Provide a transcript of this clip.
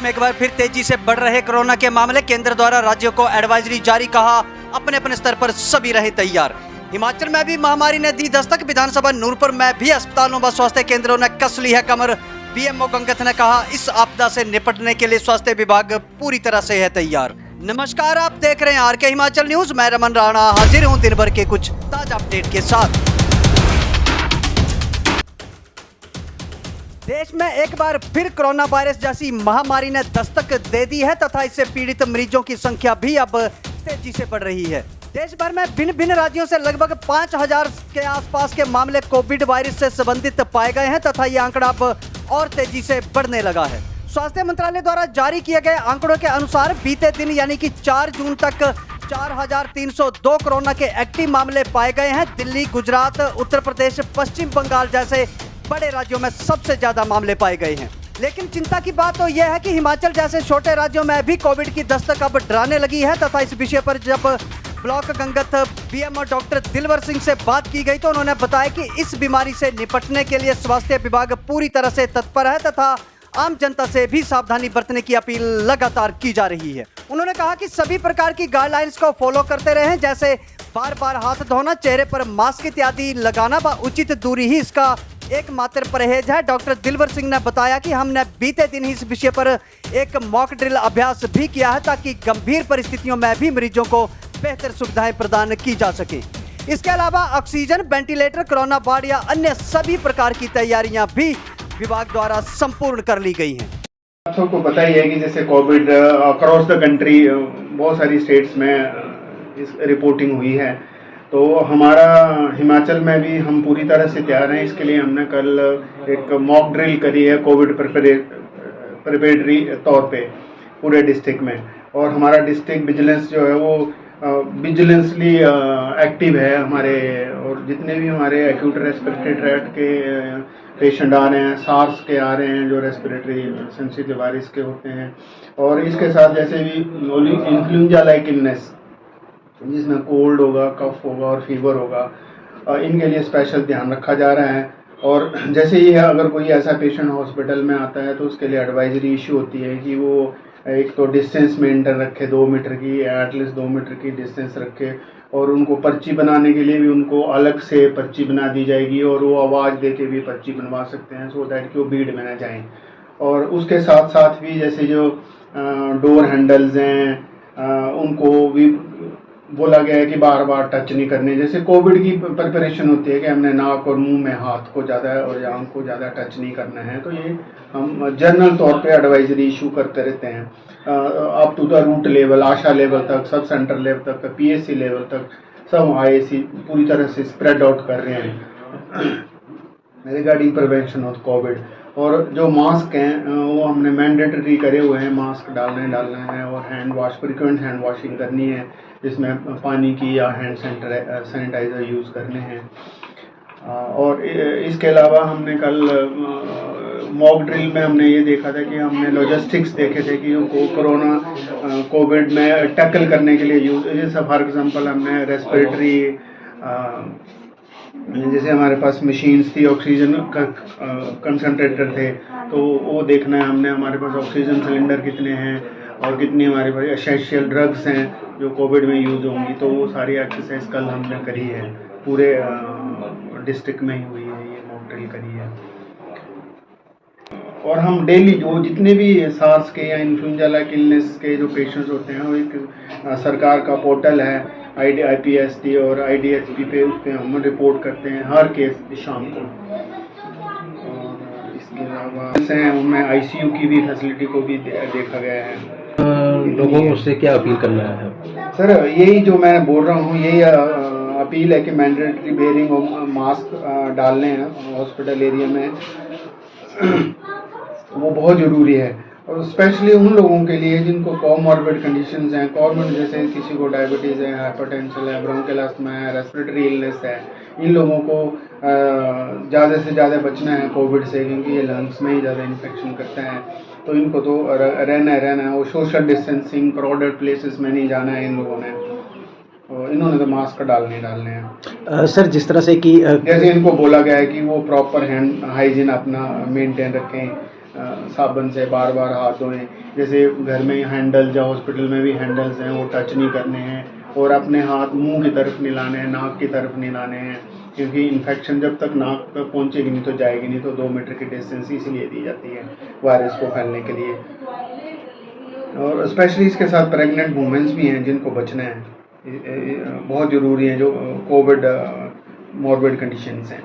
में एक बार फिर तेजी से बढ़ रहे कोरोना के मामले, केंद्र द्वारा राज्यों को एडवाइजरी जारी, कहा अपने अपने स्तर पर सभी रहे तैयार। हिमाचल में भी महामारी ने दी दस्तक, विधानसभा नूरपुर में भी अस्पतालों व स्वास्थ्य केंद्रों ने कस ली है कमर। बीएमओ गंगत ने कहा इस आपदा से निपटने के लिए स्वास्थ्य विभाग पूरी तरह से है तैयार। नमस्कार, आप देख रहे हैं आरके हिमाचल न्यूज। मैं रमन राणा हाजिर हूं दिन भर के कुछ ताजा अपडेट के साथ। देश में एक बार फिर कोरोना वायरस जैसी महामारी ने दस्तक दे दी है तथा इससे पीड़ित मरीजों की संख्या भी अब तेजी से बढ़ रही है। देश भर में भिन्न भिन्न राज्यों से लगभग 5000 के आसपास के मामले कोविड वायरस से संबंधित पाए गए हैं तथा ये आंकड़ा अब और तेजी से बढ़ने लगा है। स्वास्थ्य मंत्रालय द्वारा जारी किए गए आंकड़ों के अनुसार बीते दिन यानी कि 4 जून तक 4302 कोरोना के एक्टिव मामले पाए गए हैं। दिल्ली, गुजरात, उत्तर प्रदेश, पश्चिम बंगाल जैसे बड़े राज्यों में सबसे ज्यादा मामले पाए गए हैं। लेकिन चिंता की बात तो यह है कि हिमाचल जैसे छोटे राज्यों में भी कोविड की दस्तक अब डराने लगी है तथा इस विषय पर जब ब्लॉक गंगत बीएमओ डॉक्टर दिलवर सिंह से बात की गई तो उन्होंने बताया कि इस बीमारी से निपटने के लिए स्वास्थ्य विभाग पूरी तरह से तत्पर है तथा आम जनता से भी सावधानी बरतने की अपील लगातार की जा रही है। उन्होंने कहा कि सभी प्रकार की गाइडलाइंस को फॉलो करते रहें, जैसे बार बार हाथ धोना, चेहरे पर मास्क इत्यादि लगाना व उचित दूरी ही इसका एकमात्र परहेज है। डॉक्टर दिलवर सिंह ने बताया कि हमने बीते दिन ही इस विषय पर एक मॉक ड्रिल अभ्यास भी किया है ताकि गंभीर परिस्थितियों में भी मरीजों को बेहतर सुविधाएं प्रदान की जा सके। इसके अलावा ऑक्सीजन, वेंटिलेटर, कोरोना वार्ड या अन्य सभी प्रकार की तैयारियां भी विभाग द्वारा संपूर्ण कर ली गई हैं। आप सबको पता ही है कि जैसे कोविड अक्रॉस द कंट्री बहुत सारी स्टेट्स में इस रिपोर्टिंग हुई है, तो हमारा हिमाचल में भी हम पूरी तरह से तैयार हैं। इसके लिए हमने कल एक मॉक ड्रिल करी है कोविड प्रिपेरेटरी तौर पे पूरे डिस्ट्रिक्ट में, और हमारा डिस्ट्रिक्ट विजिलेंस जो है वो विजिलेंसली एक्टिव है हमारे, और जितने भी हमारे एक्यूट रेस्पिरेटरी ट्रैक्ट के पेशेंट आ रहे हैं, सार्स के आ रहे हैं जो रेस्पिरेटरी सेंसिटिव वायरस के होते हैं, और इसके साथ जैसे भी इन्फ्लुएंजा लाइक इलनेस जिसमें कोल्ड होगा, कफ होगा और फीवर होगा, इनके लिए स्पेशल ध्यान रखा जा रहा है। और जैसे ही अगर कोई ऐसा पेशेंट हॉस्पिटल में आता है तो उसके लिए एडवाइजरी इशू होती है कि वो एक तो डिस्टेंस मेंटेन रखे, 2 मीटर की, एटलीस्ट 2 मीटर की डिस्टेंस रखे, और उनको पर्ची बनाने के लिए भी उनको अलग से पर्ची बना दी जाएगी और वो आवाज़ दे के भी पर्ची बनवा सकते हैं, सो दैट कि वो भीड़ में न जाएं। और उसके साथ साथ भी जैसे जो डोर हैंडल्स हैं उनको भी बोला गया है कि बार बार टच नहीं करने। जैसे कोविड की प्रिपरेशन होती है कि हमने नाक और मुंह में हाथ को ज़्यादा और आंख को ज़्यादा टच नहीं करना है, तो ये हम जनरल तौर पे एडवाइजरी इशू करते रहते हैं up to the root level, ASHA level तक, सब सेंटर लेवल तक, पीएससी लेवल तक, सब आईएसी पूरी तरह से स्प्रेड आउट कर रहे हैं रिगार्डिंग प्रिवेंशन ऑफ कोविड। और जो मास्क हैं वो हमने मैंडेटरी करे हुए हैं, मास्क डालना है, और hand wash, frequent hand washing करनी है जिसमें पानी की या हैंड सैनिटाइज़र यूज़ करने हैं। और इसके अलावा हमने कल मॉक ड्रिल में हमने ये देखा था कि हमने लॉजिस्टिक्स देखे थे कि कोरोना कोविड में टैकल करने के लिए यूज, जैसे फॉर एग्जांपल हमने रेस्पिरेटरी जैसे हमारे पास मशीन्स थी, ऑक्सीजन कंसंट्रेटर थे, तो वो देखना है हमने हमारे पास ऑक्सीजन सिलेंडर कितने हैं और कितनी हमारे पास एसेंशियल ड्रग्स हैं जो कोविड में यूज़ होंगी। तो वो सारी एक्सरसाइज कल हमने करी है, पूरे डिस्ट्रिक्ट में ही हुई है, ये मॉक ड्रिल करी है। और हम डेली जो जितने भी सार्स के या इन्फ्लुएंजा लाइक इलनेस के जो पेशेंट्स होते हैं, वो एक सरकार का पोर्टल है IPST और IDHP पे, उस पर हम रिपोर्ट करते हैं हर केस शाम को। और इसके अलावा उनमें ICU की भी फैसिलिटी को भी देखा गया है। लोगों से क्या अपील करना है सर? यही जो मैं बोल रहा हूँ, यही अपील है कि मैंडेटरी वेयरिंग ऑफ मास्क डालने हैं हॉस्पिटल एरिया में वो बहुत ज़रूरी है, और स्पेशली उन लोगों के लिए जिनको कोमॉर्बिड कंडीशंस हैं, कॉमन जैसे किसी को डायबिटीज़ है, हाइपरटेंशन है, ब्रोंकियल अस्थमा है, रेस्पिरेटरी इलनेस है, इन लोगों को ज़्यादा से ज़्यादा बचना है कोविड से, क्योंकि ये लंग्स में ही ज़्यादा इन्फेक्शन करता है। तो इनको तो रहना है, और सोशल डिस्टेंसिंग, क्राउडेड प्लेसेस में नहीं जाना है इन लोगों ने, और इन्होंने तो मास्क डालने हैं। सर, जिस तरह से कि जैसे इनको बोला गया है कि वो प्रॉपर हैंड हाइजीन अपना मेंटेन रखें, साबुन से बार बार हाथ धोएं। जैसे घर में हैंडल्स या हॉस्पिटल में भी हैंडल्स हैं, वो टच नहीं करने हैं, और अपने हाथ मुंह की तरफ नहीं लाने हैं, नाक की तरफ नहीं लाने हैं, क्योंकि इन्फेक्शन जब तक नाक तक पहुंचेगी नहीं तो जाएगी नहीं। तो 2 मीटर की डिस्टेंस इसलिए दी जाती है वायरस को फैलने के लिए। और स्पेशली इसके साथ प्रेग्नेंट वुमेंस भी हैं जिनको बचना है, बहुत ज़रूरी है, जो कोविड मॉर्बिड कंडीशंस हैं।